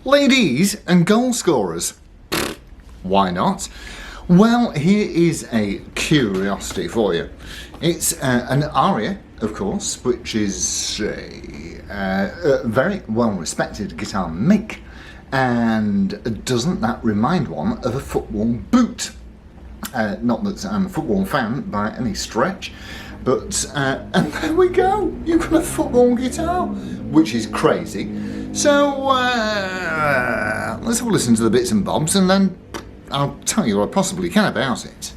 Ladies and goal scorers. Why not? Well, here is a curiosity for you. It's an aria, of course, which is a very well-respected guitar make. And doesn't that remind one of a football boot? Not that I'm a football fan by any stretch, but and there we go. You've got a football guitar, which is crazy. So let's have a listen to the bits and bobs, and then I'll tell you what I possibly can about it.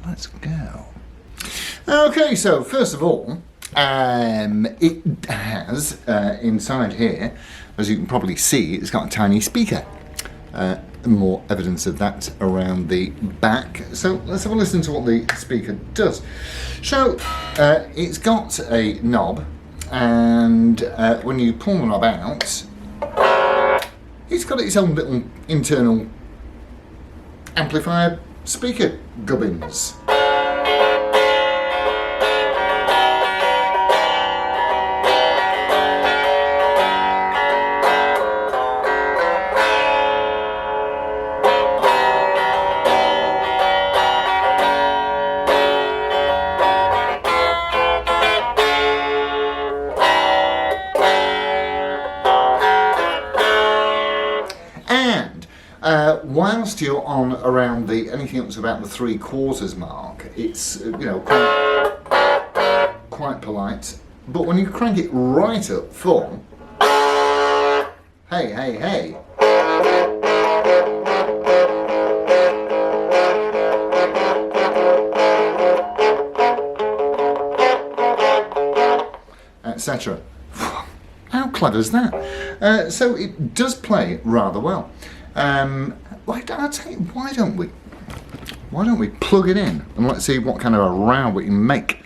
Let's go. Okay, so first of all, it has inside here, as you can probably see, it's got a tiny speaker. More evidence of that around the back. So let's have a listen to what the speaker does. So it's got a knob, and when you pull the knob out, it's got its own little internal amplifier speaker gubbins. Whilst you're on around the anything up to about the 3/4 mark, it's quite polite. But when you crank it right up full, hey, etc. How clever is that? So it does play rather well. Why don't we plug it in and let's see what kind of a row we can make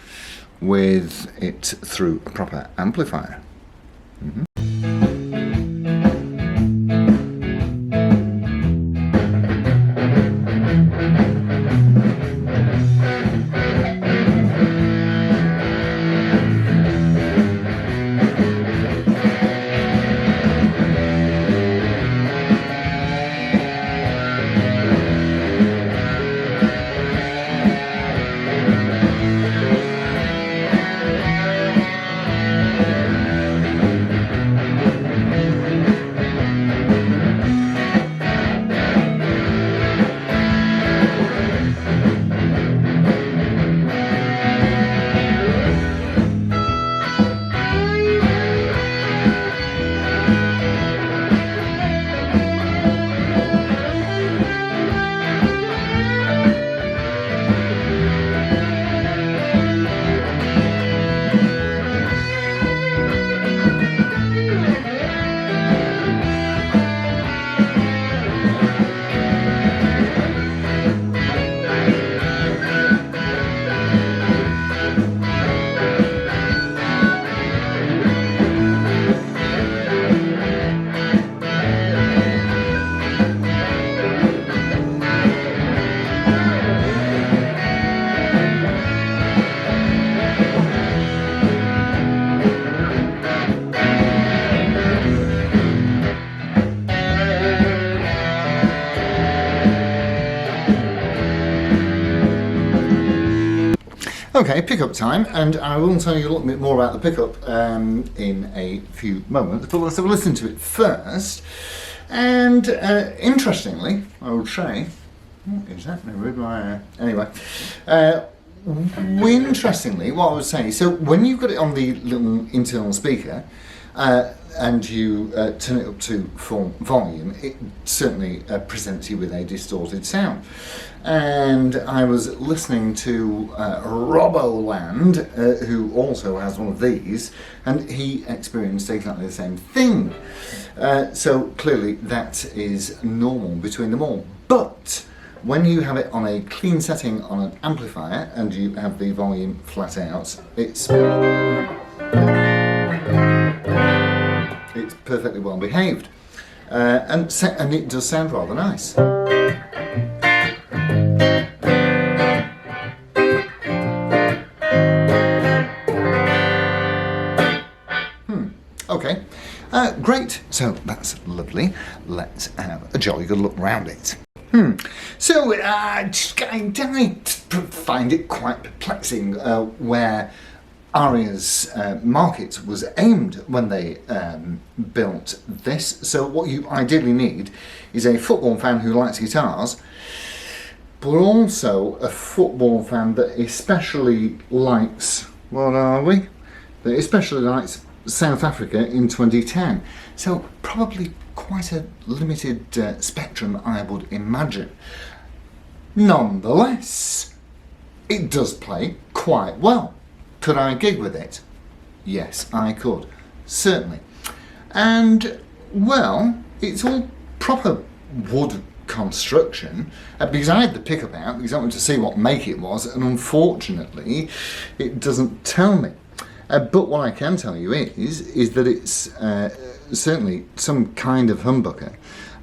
with it through a proper amplifier. Okay, pickup time, and I will tell you a little bit more about the pickup in a few moments, but let's have a listen to it first. And interestingly, I would say, what is happening with my... Anyway, interestingly, what I would say, so when you've got it on the little internal speaker, and you turn it up to full volume, it certainly presents you with a distorted sound. And I was listening to Roboland, who also has one of these, and he experienced exactly the same thing. So clearly that is normal between them all. But when you have it on a clean setting on an amplifier and you have the volume flat out, it's perfectly well behaved, and it does sound rather nice. Okay, Great, so that's lovely. Let's have a jolly good look round it. So I find it quite perplexing where Aria's market was aimed when they built this. So what you ideally need is a football fan who likes guitars, but also a football fan that especially likes, what are we? That especially likes South Africa in 2010. So probably quite a limited spectrum, I would imagine. Nonetheless, it does play quite well. Could I gig with it? Yes, I could, certainly. And, well, it's all proper wood construction, because I had the pickup out because I wanted to see what make it was, and unfortunately it doesn't tell me. But what I can tell you is that it's certainly some kind of humbucker,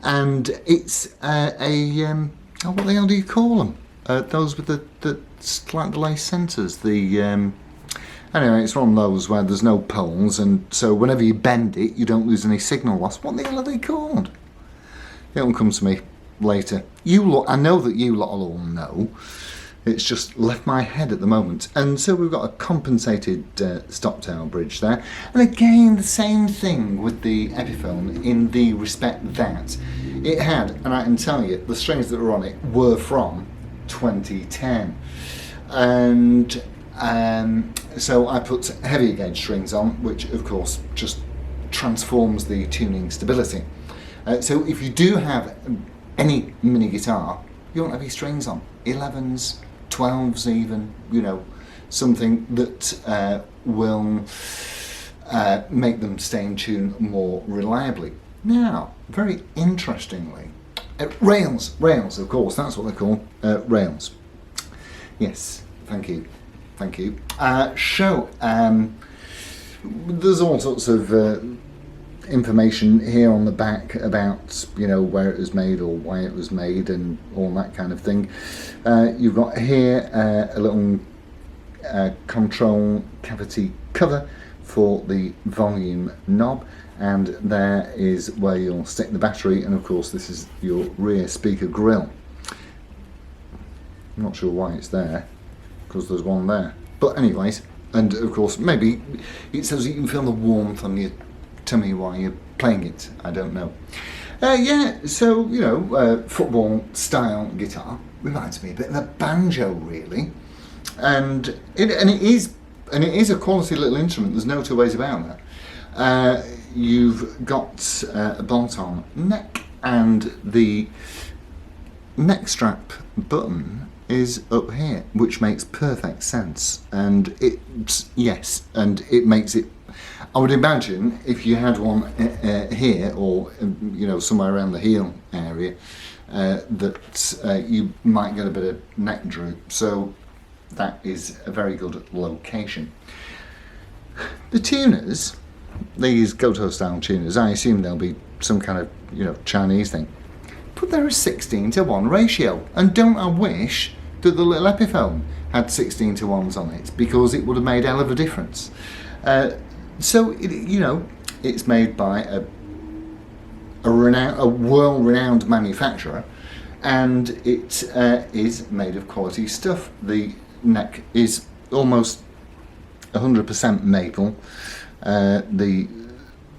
and it's what the hell do you call them? Those with the slight delay sensors. Anyway, it's one of those where there's no poles, and so whenever you bend it, you don't lose any signal loss. What the hell are they called? It'll come to me later. I know that you lot will all know. It's just left my head at the moment. And so we've got a compensated stop tail bridge there. And again, the same thing with the Epiphone in the respect that it had, and I can tell you, the strings that were on it were from 2010. And so I put heavier gauge strings on, which of course just transforms the tuning stability. So if you do have any mini guitar, you want heavy strings on, 11s, 12s even, something that will make them stay in tune more reliably. Now, very interestingly, rails, of course, that's what they're called, rails. Yes, thank you. There's all sorts of information here on the back about where it was made or why it was made and all that kind of thing. You've got here a little control cavity cover for the volume knob, and there is where you'll stick the battery, and of course this is your rear speaker grill. I'm not sure why it's there, because there's one there, but anyways, and of course maybe it's so you can feel the warmth on your tummy while you're playing it, I don't know. So football style guitar reminds me a bit of a banjo, really, and it is a quality little instrument. There's no two ways about that. You've got a bolt-on neck, and the neck strap button is up here, which makes perfect sense, and it makes it. I would imagine if you had one here or somewhere around the heel area, that you might get a bit of neck droop. So that is a very good location. The tuners, these Goto style tuners, I assume they'll be some kind of Chinese thing, but they're a 16:1 ratio, and don't I wish that the little Epiphone had 16:1s on it, because it would have made hell of a difference. So it's made by a world-renowned manufacturer, and it is made of quality stuff. The neck is almost 100% maple. The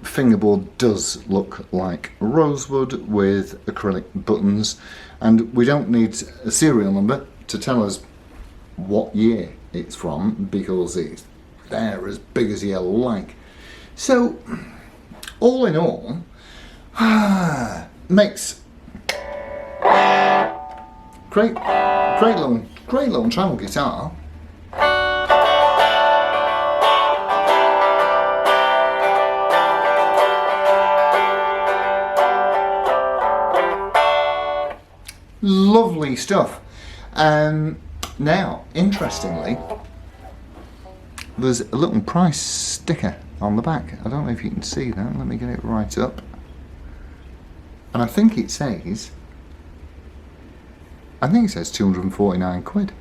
fingerboard does look like rosewood with acrylic buttons, and we don't need a serial number to tell us what year it's from, because they're as big as you like. So, all in all, makes great little travel guitar. Lovely stuff. Now, interestingly, there's a little price sticker on the back. I don't know if you can see that. Let me get it right up. And I think it says 249 quid.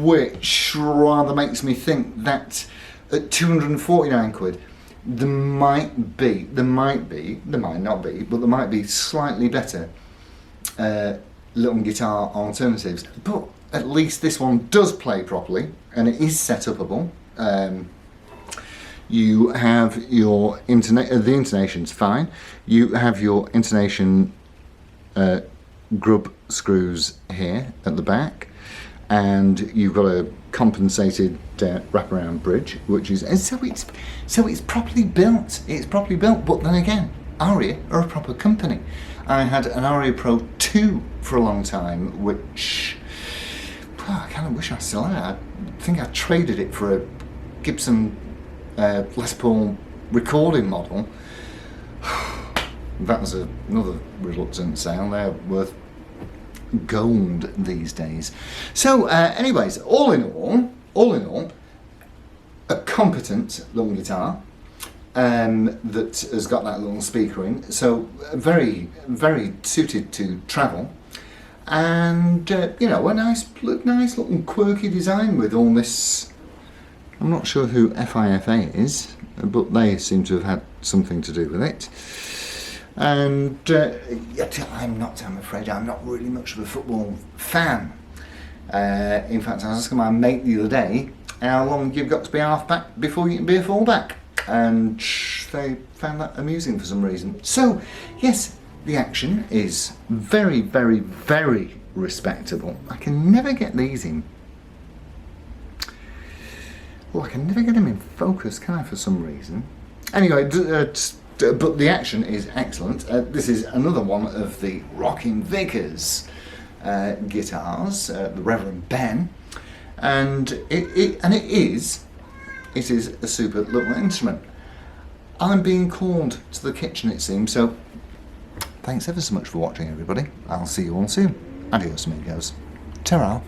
Which rather makes me think that at 249 quid, there might not be, but there might be slightly better little guitar alternatives. But at least this one does play properly, and it is set upable. You have your the intonation's fine. You have your intonation grub screws here at the back, and you've got a compensated wraparound bridge, which is so it's properly built. It's properly built. But then again, Aria are a proper company. I had an Aria Pro 2 for a long time, which I kind of wish I still had. I think I traded it for a Gibson Les Paul recording model. That was another reluctant sale. They're worth gold these days. So, anyways, all in all, a competent little guitar that has got that little speaker in. So, very, very suited to travel. And you know, a nice little quirky design with all this. I'm not sure who FIFA is, but they seem to have had something to do with it. And I'm afraid I'm not really much of a football fan. In fact, I was asking my mate the other day how long you've got to be half-back before you can be a full-back, and they found that amusing for some reason. So, yes, the action is very, very, very respectable. I can never get these in. Oh, I can never get them in focus, can I, for some reason? Anyway, but the action is excellent. This is another one of the Rocking Vickers guitars, the Reverend Ben, and it is a super little instrument. I'm being called to the kitchen, it seems, so thanks ever so much for watching, everybody. I'll see you all soon. Adios, amigos. Ta-ra.